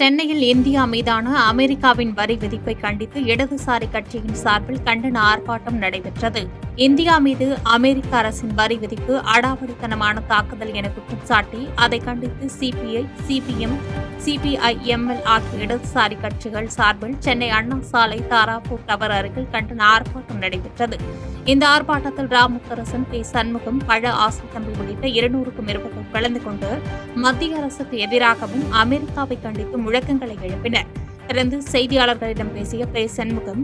சென்னையில் இந்தியா மீதான அமெரிக்காவின் வரி விதிப்பை கண்டித்து இடதுசாரி கட்சியின் சார்பில் கண்டன ஆர்ப்பாட்டம் நடைபெற்றது. இந்தியா மீது அமெரிக்க அரசின் வரி விதிப்பு அடாவடித்தனமான தாக்குதல் என குற்றம் சாட்டி அதை கண்டித்து சிபிஐ, சிபிஎம், சிபிஐஎம்எல் ஆகிய இடதுசாரி கட்சிகள் சார்பில் சென்னை அண்ணா சாலை தாராபூர் டவர் அருகில் கண்டன ஆர்ப்பாட்டம் நடைபெற்றது. இந்த ஆர்ப்பாட்டத்தில் ராமுத்தரசன், கே. சண்முகம், பழ ஆசைத்தம்பி உள்ளிட்ட 200க்கும் மேற்பட்டோர் கலந்து கொண்டு மத்திய அரசுக்கு எதிராகவும் அமெரிக்காவை கண்டித்து முழக்கங்களை எழுப்பினர். தொடர்ந்து செய்தியாளர்களிடம் பேசிய கே. சண்முகம்,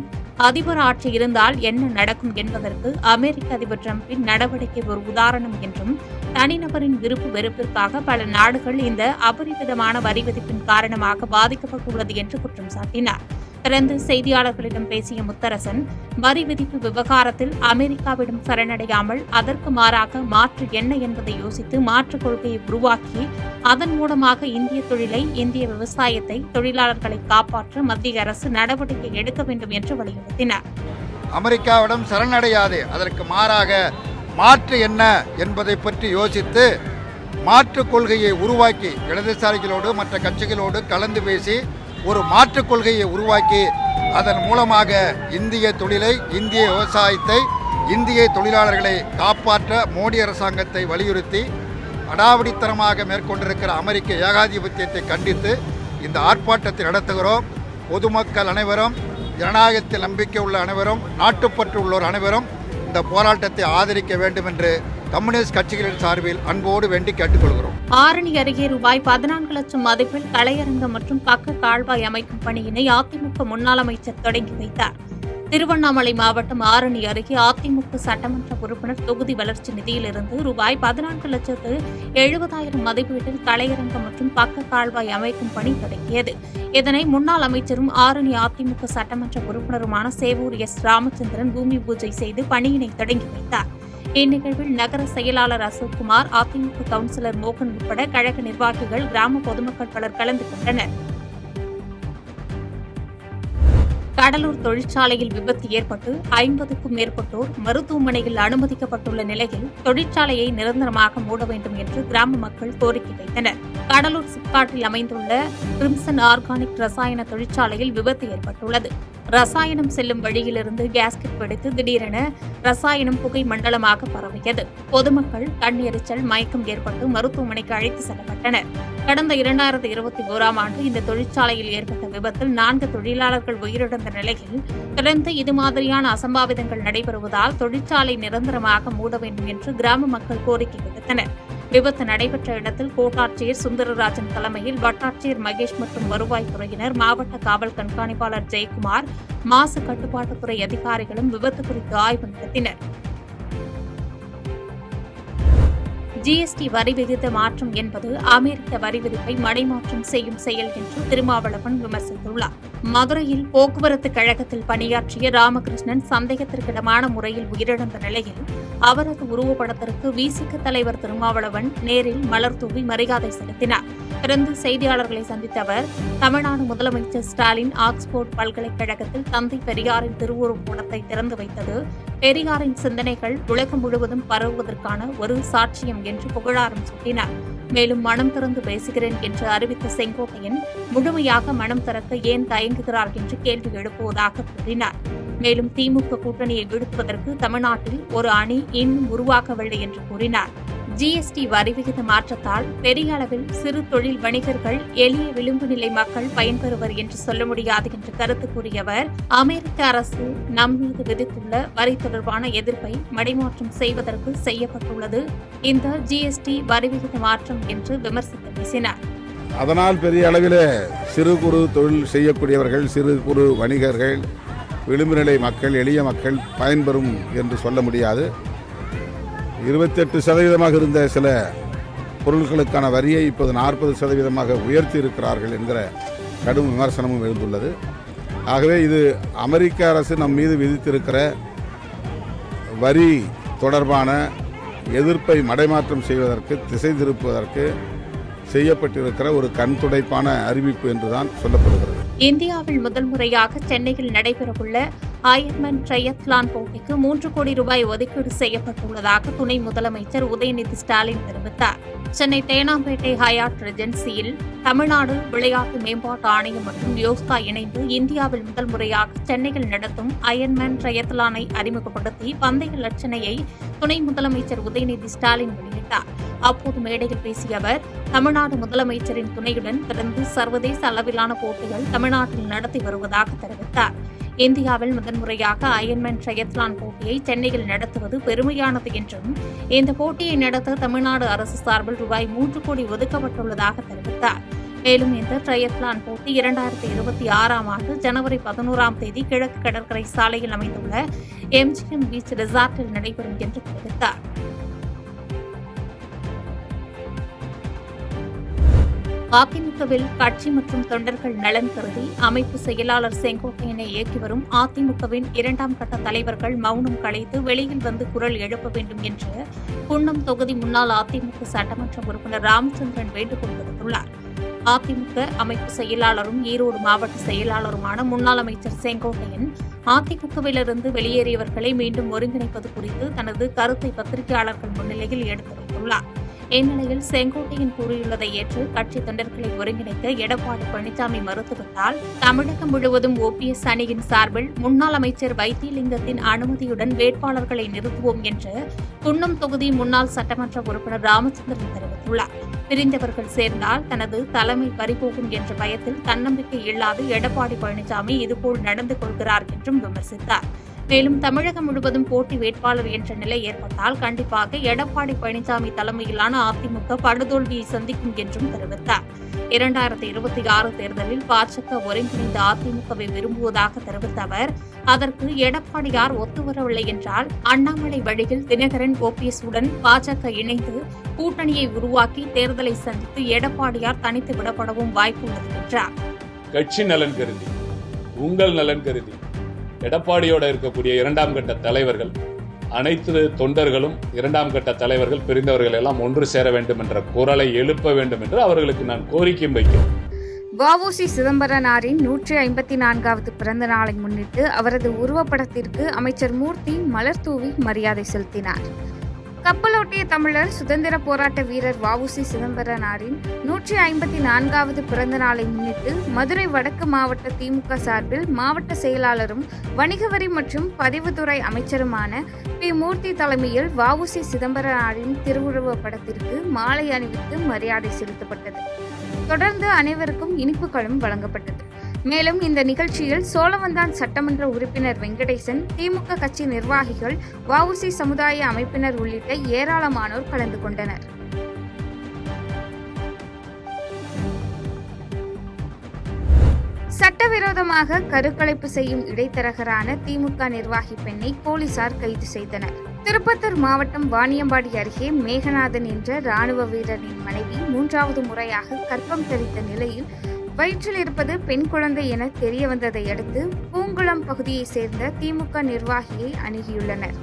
அதிபர் ஆட்சி இருந்தால் என்ன நடக்கும் என்பதற்கு அமெரிக்க அதிபர் டிரம்பின் நடவடிக்கை ஒரு உதாரணம் என்றும், தனிநபரின் விருப்பு வெறுப்பிற்காக பல நாடுகள் இந்த அபரிமிதமான வரி விதிப்பின் காரணமாக பாதிக்கப்பட்டுள்ளது என்று குற்றம் சாட்டினார். தொடர்ந்து செய்தியாளர்களிடம் பேசிய முத்தரசன், வரி விதிப்பு விவகாரத்தில் அமெரிக்காவிடம் சரணடையாமல் அதற்கு மாறாக மாற்று என்ன என்பதை யோசித்து மாற்றுக் கொள்கையை உருவாக்கி அதன் மூலமாக இந்திய தொழிலை, இந்திய விவசாயத்தை, தொழிலாளர்களை காப்பாற்ற மத்திய அரசு நடவடிக்கை எடுக்க வேண்டும் என்று வலியுறுத்தினார். அமெரிக்காவிடம் சரணடையாது, அதற்கு மாறாக மாற்று என்ன என்பதை பற்றி யோசித்து மாற்றுக் கொள்கையை உருவாக்கி இடதுசாரிகளோடு மற்ற கட்சிகளோடு கலந்து பேசி ஒரு மாற்றுக் கொள்கையை உருவாக்கி அதன் மூலமாக இந்திய தொழிலை, இந்திய விவசாயத்தை, இந்திய தொழிலாளர்களை காப்பாற்ற மோடி அரசாங்கத்தை வலியுறுத்தி அடாவடித்தனமாக மேற்கொண்டிருக்கிற அமெரிக்க ஏகாதிபத்தியத்தை கண்டித்து இந்த ஆர்ப்பாட்டத்தை நடத்துகிறோம். பொதுமக்கள் அனைவரும், ஜனநாயகத்தில் நம்பிக்கை உள்ள அனைவரும், நாட்டுப்பற்று உள்ளோர் அனைவரும் இந்த போராட்டத்தை ஆதரிக்க வேண்டும் என்று கம்யூனிஸ்ட் கட்சிகளின் சார்பில் அன்போடு வேண்டி கேட்டுக்கொள்கிறோம். ஆரணி அருகே ரூபாய் 14 லட்சம் மதிப்பில் கலையரங்கம் மற்றும் பக்க கால்வாய் அமைக்கும் பணியினை அதிமுக முன்னாள் அமைச்சர் தொடங்கி வைத்தார். திருவண்ணாமலை மாவட்டம் ஆரணி அருகே அதிமுக சட்டமன்ற உறுப்பினர் தொகுதி வளர்ச்சி நிதியிலிருந்து ரூபாய் 14,70,000 மதிப்பீட்டில் கலையரங்கம் மற்றும் பக்க கால்வாய் அமைக்கும் பணி தொடங்கியது. இதனை முன்னாள் அமைச்சரும் ஆரணி அதிமுக சட்டமன்ற உறுப்பினருமான சேவூர் எஸ். ராமச்சந்திரன் பூமி பூஜை செய்து பணியினை தொடங்கி வைத்தார். இந்நிகழ்வில் நகர செயலாளர் அசோக்குமார், அதிமுக கவுன்சிலர் மோகன் உட்பட கழக நிர்வாகிகள், கிராம பொதுமக்கள் பலர் கலந்து கொண்டனர். கடலூர் தொழிற்சாலையில் விபத்து ஏற்பட்டு 50க்கும் மேற்பட்டோர் மருத்துவமனையில் அனுமதிக்கப்பட்டுள்ள நிலையில் தொழிற்சாலையை நிரந்தரமாக மூட வேண்டும் என்று கிராம மக்கள் கோரிக்கை வைத்தனர். கடலூர் சிப்காட்டில் அமைந்துள்ள கிரிம்சன் ஆர்கானிக் ரசாயன தொழிற்சாலையில் விபத்து ஏற்பட்டுள்ளது. ரசாயனம் செல்லும் வழியிலிருந்து கேஸ்கெட் வெடித்து திடீரென ரசாயனம் புகை மண்டலமாக பரவியது. பொதுமக்கள் கண்ணெரிச்சல், மயக்கம் ஏற்பட்டு மருத்துவமனைக்கு அழைத்து செல்லப்பட்டனர். கடந்த 2021ஆம் ஆண்டு இந்த தொழிற்சாலையில் ஏற்பட்ட விபத்தில் 4 தொழிலாளர்கள் உயிரிழந்த நிலையில் தொடர்ந்து இது மாதிரியான அசம்பாவிதங்கள் நடைபெறுவதால் தொழிற்சாலை நிரந்தரமாக மூட வேண்டும் என்று கிராம மக்கள் கோரிக்கை விடுத்தனர். விபத்து நடைபெற்ற இடத்தில் கோட்டாட்சியர் சுந்தரராஜன் தலைமையில் வட்டாட்சியர் மகேஷ் மற்றும் வருவாய்த்துறையினர், மாவட்ட காவல் கண்காணிப்பாளர் ஜெயக்குமார், மாசு கட்டுப்பாட்டுத்துறை அதிகாரிகளும் விபத்து குறித்து ஆய்வு நடத்தினர். ஜிஎஸ்டி வரி விகித மாற்றம் என்பது அமெரிக்க வரி விதிப்பை மடைமாற்றம் செய்யும் செயல் என்று திருமாவளவன் விமர்சித்துள்ளார். மதுரையில் போக்குவரத்து கழகத்தில் பணியாற்றிய ராமகிருஷ்ணன் சந்தேகத்திற்கிடமான முறையில் உயிரிழந்த நிலையில் அவரது உருவப்படத்திற்கு விசிக தலைவர் திருமாவளவன் நேரில் மலர் தூவி மரியாதை செலுத்தினார். தொடர்ந்து செய்தியாளர்களை சந்தித்த அவர், தமிழ்நாடு முதலமைச்சர் ஸ்டாலின் ஆக்ஸ்போர்ட் பல்கலைக்கழகத்தில் தந்தை பெரியாரின் திருவுருவப்படத்தை திறந்து வைத்தது பெரியாரின் சிந்தனைகள் உலகம் முழுவதும் பரவுவதற்கான ஒரு சாட்சியம் என்று புகழாரம் சூட்டினார். மேலும் மனம் திறந்து பேசுகிறேன் என்று அறிவித்த செங்கோட்டையன் முழுமையாக மனம் திறக்க ஏன் தயங்குகிறார் என்று கேள்வி எழுப்புவதாக கூறினார். மேலும் திமுக கூட்டணியை வீழ்த்துவதற்கு தமிழ்நாட்டில் ஒரு அணி இன்னும் உருவாக்கவில்லை என்று கூறினார். ஜிஎஸ்டி வரி விகித மாற்றத்தால் பெரிய அளவில் சிறு தொழில் வணிகர்கள், எளிய விளிம்பு நிலை மக்கள் பயன்பெறுவர் என்று சொல்ல முடியாது என்று கருத்து கூறிய அவர், அமெரிக்க அரசு நம் மீது விதித்துள்ள வரி தொடர்பான எதிர்ப்பை மடைமாற்றம் செய்வதற்கு செய்யப்பட்டுள்ளது இந்த ஜிஎஸ்டி வரி விகித மாற்றம் என்று விமர்சித்து பேசினார். அதனால் பெரிய அளவில் சிறு குறு தொழில் செய்யக்கூடியவர்கள், சிறு குறு வணிகர்கள், விளிம்பு நிலை மக்கள், எளிய மக்கள் பயன்பெறும் என்று சொல்ல முடியாது. 28% இருந்த சில பொருட்களுக்கான வரியை இப்போது 40% உயர்த்தி இருக்கிறார்கள் என்கிற கடும் விமர்சனமும் எழுந்துள்ளது. ஆகவே இது அமெரிக்க அரசு நம் மீது விதித்திருக்கிற வரி தொடர்பான எதிர்ப்பை மடைமாற்றம் செய்வதற்கு, திசை திருப்புவதற்கு செய்யப்பட்டிருக்கிற ஒரு கண் துடைப்பான அறிவிப்பு என்றுதான் சொல்லப்படுகிறது. இந்தியாவில் முதல் முறையாக சென்னையில் நடைபெறவுள்ள அயர்மேன் ட்ரையத்லான் போட்டிக்கு 3 கோடி ரூபாய் ஒதுக்கீடு செய்யப்பட்டுள்ளதாக துணை முதலமைச்சர் உதயநிதி ஸ்டாலின் தெரிவித்தார். சென்னை தேனாம்பேட்டை ஹயாட் ரெஜென்சியில் தமிழ்நாடு விளையாட்டு மேம்பாட்டு ஆணையம் மற்றும் யோஸ்கா இணைந்து இந்தியாவில் முதல் முறையாக சென்னையில் நடத்தும் அயன்மேன் ட்ரையத்லானை அறிமுகப்படுத்தி பந்தய லட்சணையை துணை முதலமைச்சர் உதயநிதி ஸ்டாலின் வெளியிட்டார். அப்போது மேடையில் பேசிய அவர், தமிழ்நாடு முதலமைச்சரின் துணையுடன் தொடர்ந்து சர்வதேச அளவிலான போட்டிகள் தமிழ்நாட்டில் நடத்தி வருவதாக தெரிவித்தார். இந்தியாவில் முதன்முறையாக அயன்மேன் ட்ரையத்லான் போட்டியை சென்னையில் நடத்துவது பெருமையானது என்றும் இந்த போட்டியை நடத்த தமிழ்நாடு அரசு சார்பில் ரூபாய் 3 கோடி ஒதுக்கப்பட்டுள்ளதாக தெரிவித்தார். மேலும் இந்த ட்ரையத்லான் போட்டி 2026ஆம் ஆண்டு ஜனவரி 11ஆம் தேதி கிழக்கு கடற்கரை சாலையில் அமைந்துள்ள MGM பீச் ரிசார்ட்டில் நடைபெறும் என்று தெரிவித்தார். அதிமுகவில் கட்சி மற்றும் தொண்டர்கள் நலன் கருதி அமைப்பு செயலாளர் செங்கோட்டையனை இயக்கி வரும் அதிமுகவின் 2ஆம் கட்ட தலைவர்கள் மௌனம் கலைத்து வெளியில் வந்து குரல் எழுப்ப வேண்டும் என்று குன்னம் தொகுதி முன்னாள் அதிமுக சட்டமன்ற உறுப்பினர் ராமச்சந்திரன் வேண்டுகோள் விடுத்துள்ளார். அதிமுக அமைப்பு செயலாளரும் ஈரோடு மாவட்ட செயலாளருமான முன்னாள் அமைச்சர் செங்கோட்டையன் அதிமுகவிலிருந்து வெளியேறியவர்களை மீண்டும் ஒருங்கிணைப்பது குறித்து தனது கருத்தை பத்திரிகையாளர்கள் முன்னிலையில் எடுத்து வைத்துள்ளார். இந்நிலையில் செங்கோட்டையன் கூறியுள்ளதை ஏற்று கட்சி தொண்டர்களை ஒருங்கிணைக்க எடப்பாடி பழனிசாமி மறுத்துவிட்டால் தமிழகம் முழுவதும் OPS அணியின் சார்பில் முன்னாள் அமைச்சர் வைத்தியலிங்கத்தின் அனுமதியுடன் வேட்பாளர்களை நிறுத்துவோம் என்று குன்னம் தொகுதி முன்னாள் சட்டமன்ற உறுப்பினர் ராமச்சந்திரன் தெரிவித்துள்ளார். பிரிந்தவர்கள் சேர்ந்தால் தனது தலைமை பறிபோகும் என்ற பயத்தில் தன்னம்பிக்கை இல்லாது எடப்பாடி பழனிசாமி இதுபோல் நடந்து கொள்கிறார் என்றும் விமர்சித்தார். மேலும் தமிழகம் முழுவதும் போட்டி வேட்பாளர் என்ற நிலை ஏற்பட்டால் கண்டிப்பாக எடப்பாடி பழனிசாமி தலைமையிலான அதிமுக படுதோல்வியை சந்திக்கும் என்றும் தெரிவித்தார். 2026 தேர்தலில் பாஜக ஒருங்கிணைந்த அதிமுகவை விரும்புவதாக தெரிவித்த அவர், அதற்கு எடப்பாடியார் ஒத்துவரவில்லை என்றால் அண்ணாமலை வழியில் தினகரன் OPS உடன் பாஜக இணைந்து கூட்டணியை உருவாக்கி தேர்தலை சந்தித்து எடப்பாடியார் தனித்து விடப்படவும் வாய்ப்புள்ளது என்றார். கட்சி நலன் கருதி, உங்கள் நலன் கருதி எடப்பாடியோட இருக்கக்கூடிய 2ஆம் கட்ட தலைவர்கள், அனைத்து தொண்டர்களும் 2ஆம் கட்ட தலைவர்கள் பிரிந்தவர்கள் எல்லாம் ஒன்று சேர வேண்டும் என்ற குரலை எழுப்ப வேண்டும் என்று அவர்களுக்கு நான் கோரிக்கை வைக்கிறேன். வ.உ.சி. சிதம்பரனாரின் 154வது பிறந்த நாளை முன்னிட்டு அவரது உருவப்படத்திற்கு அமைச்சர் மூர்த்தி மலர் தூவி மரியாதை செலுத்தினார். கப்பலோட்டிய தமிழர் சுதந்திர போராட்ட வீரர் வ.உ.சி. சிதம்பரனாரின் 154வது பிறந்த நாளை முன்னிட்டு மதுரை வடக்கு மாவட்ட திமுக சார்பில் மாவட்ட செயலாளரும் வணிக வரி மற்றும் பதிவுத்துறை அமைச்சருமான பி. மூர்த்தி தலைமையில் வ.உ.சி. சிதம்பரனாரின் திருவுருவ படத்திற்கு மாலை அணிவித்து மரியாதை செலுத்தப்பட்டது. தொடர்ந்து அனைவருக்கும் இனிப்புகளும் வழங்கப்பட்டது. மேலும் இந்த நிகழ்ச்சியில் சோழவந்தான் சட்டமன்ற உறுப்பினர் வெங்கடேசன், திமுக கட்சி நிர்வாகிகள், வ.உ.சி. சமுதாய அமைப்பினர் உள்ளிட்ட ஏராளமானோர் கலந்து கொண்டனர். சட்டவிரோதமாக கருக்கலைப்பு செய்யும் இடைத்தரகரான திமுக நிர்வாகி பெண்ணை போலீசார் கைது செய்தனர். திருப்பத்தூர் மாவட்டம் வாணியம்பாடி அருகே மேகநாதன் என்ற ராணுவ வீரரின் மனைவி 3வது முறையாக கர்ப்பம் தரித்த நிலையில் வயிற்றில் இருப்பது பெண் குழந்தை என தெரிய வந்ததை அடுத்து பூங்குளம் பகுதியைச் சேர்ந்த திமுக நிர்வாகியை அணுகியுள்ளனர்.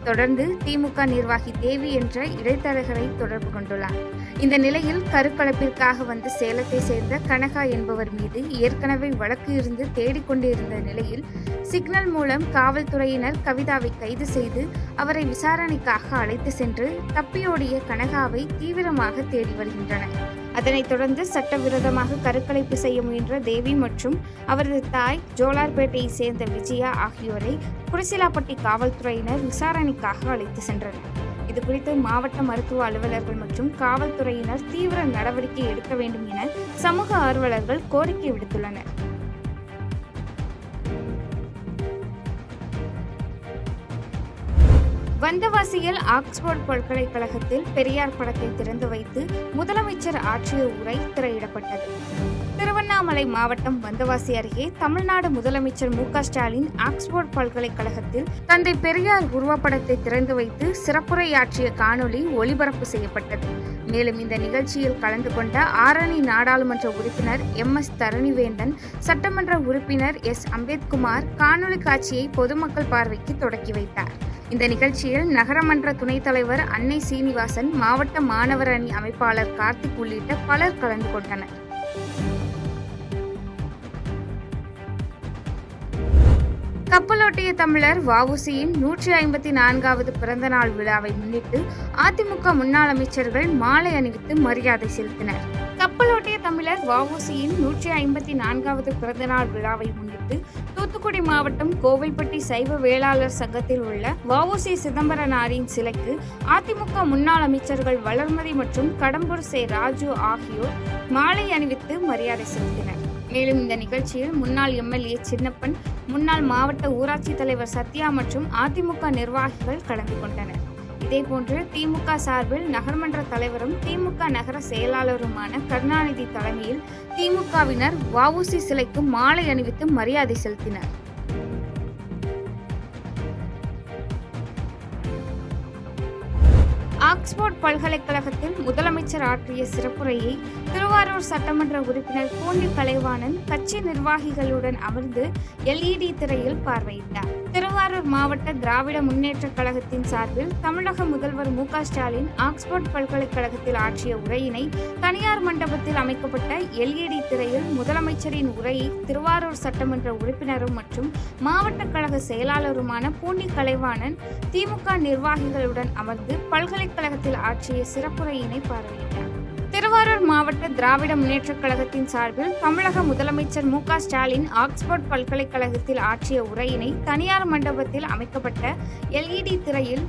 தொடர்ந்து திமுக நிர்வாகி தேவி என்ற இடைத்தரகரை தொடர்பு கொண்டுள்ளார். இந்த நிலையில் கருக்கலைப்பிற்காக வந்து சேலத்தை சேர்ந்த கனகா என்பவர் மீது ஏற்கனவே வழக்கு இருந்து தேடிக்கொண்டிருந்த நிலையில் சிக்னல் மூலம் காவல்துறையினர் கவிதாவை கைது செய்து அவரை விசாரணைக்காக அழைத்து சென்று தப்பியோடிய கனகாவை தீவிரமாக தேடி வருகின்றனர். அதனைத் தொடர்ந்து சட்டவிரோதமாக கருக்கலைப்பு செய்ய முயன்ற தேவி மற்றும் அவரது தாய் ஜோலார்பேட்டையை சேர்ந்த விஜயா ஆகியோரை குடிசிலாப்பட்டி காவல்துறையினர் விசாரணைக்காக அழைத்து சென்றனர். இதுகுறித்து மாவட்ட மருத்துவ அலுவலர்கள் மற்றும் காவல்துறையினர் தீவிர நடவடிக்கை எடுக்க வேண்டும் என சமூக ஆர்வலர்கள் கோரிக்கை விடுத்துள்ளனர். வந்தவாசியில் ஆக்ஸ்போர்ட் பல்கலைக்கழகத்தில் பெரியார் படத்தை திறந்து வைத்து முதலமைச்சர் ஆற்றிய உரை திரையிடப்பட்டது. திருவண்ணாமலை மாவட்டம் வந்தவாசி அருகே தமிழ்நாடு முதலமைச்சர் மு.க. ஸ்டாலின் ஆக்ஸ்போர்ட் பல்கலைக்கழகத்தில் தந்தை பெரியார் உருவப்படத்தை திறந்து வைத்து சிறப்புரையாற்றிய காணொலி ஒளிபரப்பு செய்யப்பட்டது. மேலும் இந்த நிகழ்ச்சியில் கலந்து கொண்ட ஆரணி நாடாளுமன்ற உறுப்பினர் MS தரணிவேந்தன், சட்டமன்ற உறுப்பினர் S. அம்பேத்குமார் காணொலி காட்சியை பொதுமக்கள் பார்வைக்கு தொடக்கி வைத்தார். இந்த நிகழ்ச்சியில் நகரமன்ற துணைத் தலைவர் அன்னை சீனிவாசன், மாவட்ட மாணவர் அணி அமைப்பாளர் கார்த்திக் உள்ளிட்ட பலர் கலந்து கொண்டனர். . கப்பலோட்டிய தமிழர் வ.உ.சி.யின் 154வது பிறந்த நாள் விழாவை முன்னிட்டு அதிமுக முன்னாள் அமைச்சர்கள் மாலை அணிவித்து மரியாதை செலுத்தினர். கப்பலோட்டிய தமிழர் வ.உ.சி.யின் 154வது பிறந்த நாள் விழாவை முன்னிட்டு தூத்துக்குடி மாவட்டம் கோவில்பட்டி சைவ வேளாளர் சங்கத்தில் உள்ள வ.உ.சி. சிதம்பரனாரின் சிலைக்கு அதிமுக முன்னாள் அமைச்சர்கள் வளர்மதி மற்றும் கடம்பூர் சே. ராஜு ஆகியோர் மாலை அணிவித்து மரியாதை செலுத்தினர். மேலும் இந்த நிகழ்ச்சியில் முன்னாள் எம்எல்ஏ சின்னப்பன், முன்னாள் மாவட்ட ஊராட்சி தலைவர் சத்யா மற்றும் அதிமுக நிர்வாகிகள் கலந்து கொண்டனர். இதேபோன்று திமுக சார்பில் நகர்மன்ற தலைவரும் திமுக நகர செயலாளருமான கருணாநிதி தலைமையில் திமுகவினர் வ.உ.சி. சிலைக்கு மாலை அணிவித்து மரியாதை செலுத்தினர். ஆக்ஸ்போர்ட் பல்கலைக்கழகத்தில் முதலமைச்சர் ஆற்றிய சிறப்புரையை திருவாரூர் சட்டமன்ற உறுப்பினர் பூண்டி கலைவாணன் கட்சி நிர்வாகிகளுடன் அமர்ந்து LED திரையில் பார்வையிட்டார். திருவாரூர் மாவட்ட திராவிட முன்னேற்ற கழகத்தின் சார்பில் தமிழக முதல்வர் மு.க. ஸ்டாலின் ஆக்ஸ்போர்ட் பல்கலைக்கழகத்தில் ஆற்றிய உரையினை தனியார் மண்டபத்தில் அமைக்கப்பட்ட LED திரையில் முதலமைச்சரின் உரையை திருவாரூர் சட்டமன்ற உறுப்பினரும் மற்றும் மாவட்ட கழக செயலாளருமான பூண்டி கலைவாணன் திமுக நிர்வாகிகளுடன் அமர்ந்து பல்கலைக்கழகத்தில் ஆற்றிய சிறப்புரையினை பார்வையிட்டார். திருவாரூர் மாவட்ட திராவிட முன்னேற்ற கழகத்தின் சார்பில் தமிழக முதலமைச்சர் மு.க. ஸ்டாலின் ஆக்ஸ்போர்ட் பல்கலைக்கழகத்தில் ஆற்றிய உரையினை தனியார் மண்டபத்தில் அமைக்கப்பட்ட LED திரையில்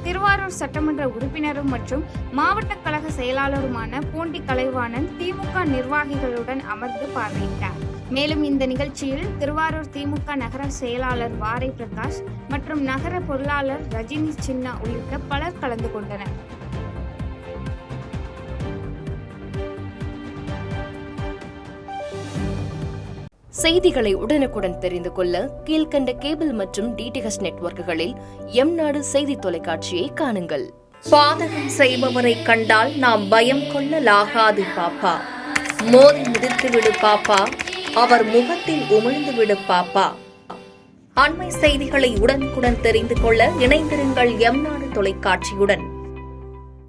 திருவாரூர் சட்டமன்ற உறுப்பினரும் மற்றும் மாவட்ட கழக செயலாளருமான பூண்டி கலைவாணன் திமுக நிர்வாகிகளுடன் அமர்ந்து பார்வையிட்டார். மேலும் இந்த நிகழ்ச்சியில் திருவாரூர் திமுக நகர செயலாளர் வாரை பிரகாஷ் மற்றும் நகர பொருளாளர் ரஜினி சின்னா உள்ளிட்ட பலர் கலந்து கொண்டனர். செய்திகளை உடனுக்குடன் தெரிந்து கொள்ள கீழ்கண்ட கேபிள் மற்றும் DTH நெட்வொர்க்குகளில் எம்நாடு செய்தி தொலைக்காட்சியை காணுங்கள். பாதகம் செய்பவரை கண்டால் நாம் பயம் கொள்ளலாகாது பாப்பா. மோதி மிதித்து விடு பாப்பா, அவர் முகத்தில் உமிழ்ந்து விடு பாப்பா. அண்மை செய்திகளை உடனுக்குடன் தெரிந்து கொள்ள இணைந்திருங்கள் எம்நாடு தொலைக்காட்சியுடன்.